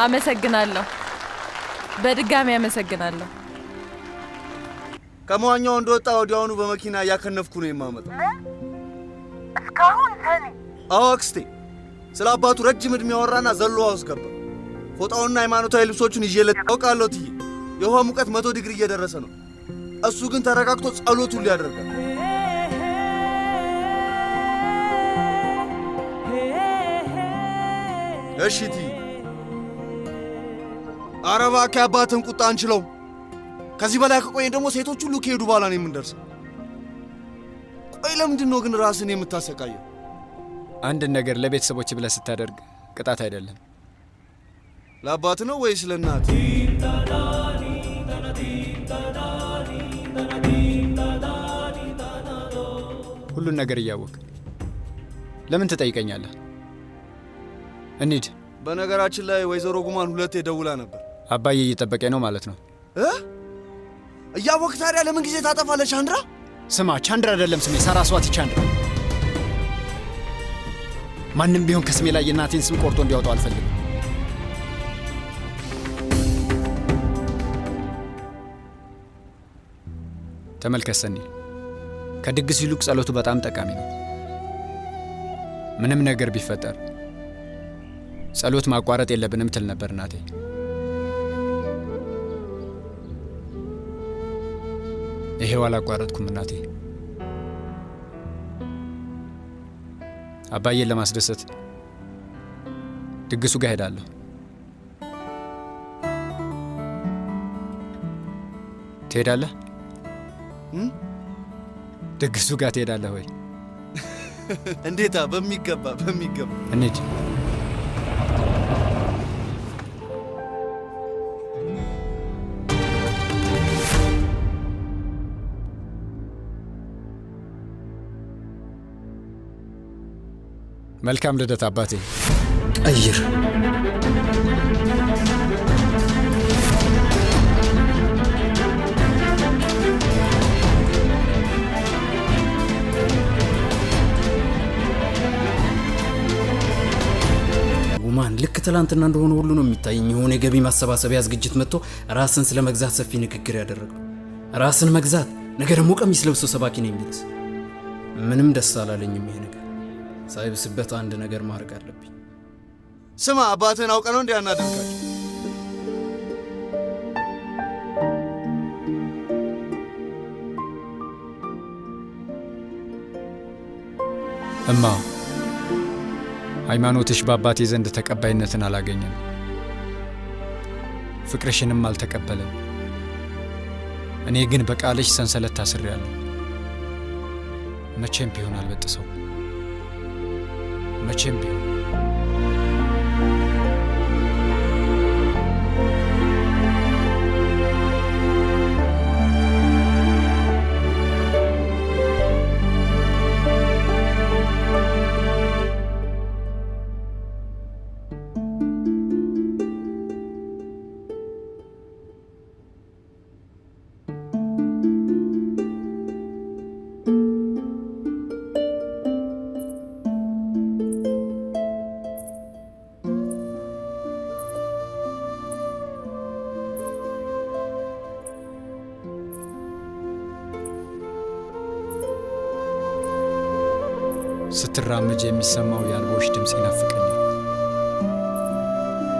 አመሰግናለሁ። በድጋሚ አመሰግናለሁ። ከመዋኛው እንደወጣ ወዲያውኑ በመኪና ያከነፍኩ ነው የማመጣው። እስካሁን ሰኒ? አዎ አክስቴ። ስለ አባቱ ረጅም ዕድሜ ያወራና ዘሎ ውስጥ ገባ። ፎጣውና ሃይማኖታዊ ልብሶቹን ይዤለት አውቃለሁ። ትዬ የውሃ ሙቀት 100 ዲግሪ እየደረሰ ነው። እሱ ግን ተረጋግቶ ጸሎቱን ሊያደርጋል። እሺ ትዬ፣ ኧረ እባክህ አባትን ቁጣ አንችለው። ከዚህ በላይ ከቆየን ደግሞ ሴቶች ሁሉ ከሄዱ በኋላ ነው የምንደርሰው። ቆይ ለምንድን ነው ግን ራስን የምታሰቃየው? አንድን ነገር ለቤተሰቦች ብለህ ስታደርግ ቅጣት አይደለም። ለአባት ነው ወይስ ለእናት? ሁሉን ነገር እያወቅ ለምን ትጠይቀኛለህ? እንሂድ። በነገራችን ላይ ወይዘሮ ጉማን 2 ደውላ ነበር። አባዬ እየጠበቀኝ ነው ማለት ነው። እያወቅ ታዲያ ለምን ጊዜ ታጠፋለህ? ቻንድራ ስማ፣ ቻንድራ አይደለም ስሜ፣ ሳራስዋቲ ቻንድራ። ማንም ቢሆን ከስሜ ላይ የእናቴን ስም ቆርጦ እንዲያወጣው አልፈልግም። ተመልከት ሰኒ፣ ከድግስ ይልቅ ጸሎቱ በጣም ጠቃሚ ነው። ምንም ነገር ቢፈጠር ጸሎት ማቋረጥ የለብንም ትል ነበር እናቴ። ይሄው አላቋረጥኩም እናቴ። አባዬን ለማስደሰት ድግሱ ጋር ሄዳለሁ። ትሄዳለህ? ድግሱ ጋር ትሄዳለህ ወይ? እንዴታ! በሚገባ በሚገባ። እንሂድ። መልካም ልደት አባቴ። ቀይር። ጉማን ልክ ትላንትና እንደሆነ ሁሉ ነው የሚታየኝ። የሆነ የገቢ ማሰባሰቢያ ዝግጅት መጥቶ ራስን ስለ መግዛት ሰፊ ንግግር ያደረገው። ራስን መግዛት ነገ ደግሞ ቀሚስ ለብሶ ሰባኪ ነው የሚልስ። ምንም ደስ አላለኝም ይሄ ነገር። ሳይብስበት አንድ ነገር ማድረግ አለብኝ። ስማ፣ አባትህን አውቀ ነው እንዲያናደርጋቸው። እማ፣ ሃይማኖትሽ በአባቴ ዘንድ ተቀባይነትን አላገኘም፣ ፍቅርሽንም አልተቀበለም። እኔ ግን በቃልሽ ሰንሰለት ታስሬያለሁ። መቼም ቢሆን አልበጥሰው። መቼም ቢሆን። ስትራመጅ የሚሰማው የአልቦሽ ድምፅ ይናፍቀኛል።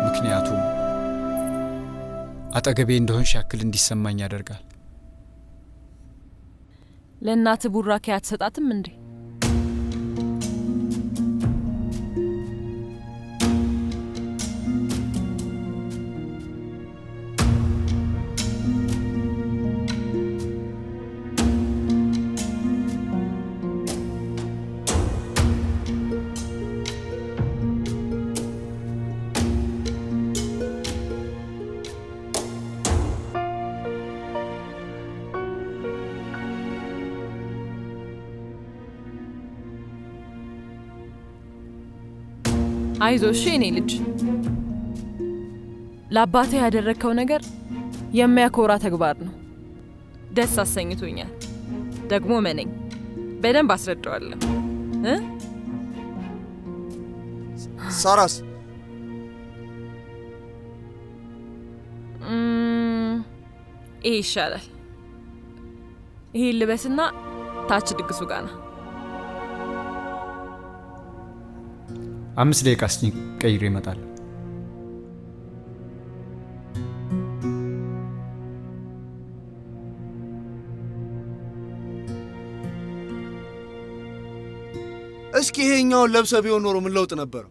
ምክንያቱም አጠገቤ እንደሆንሽ ያክል እንዲሰማኝ ያደርጋል። ለእናትህ ቡራኬ አትሰጣትም እንዴ? አይዞሽ የኔ ልጅ፣ ለአባቴ ያደረከው ነገር የሚያኮራ ተግባር ነው። ደስ አሰኝቶኛል። ደግሞ መነኝ፣ በደንብ አስረዳዋለሁ። ሳራስ ይሄ ይሻላል። ይሄ ልበስና ታች ድግሱ ጋር ነው። 5 ደቂቃ እስኪ ቀይሬ እመጣለሁ። እስኪ ይሄኛውን ለብሰ ቢሆን ኖሮ ምን ለውጥ ነበረው?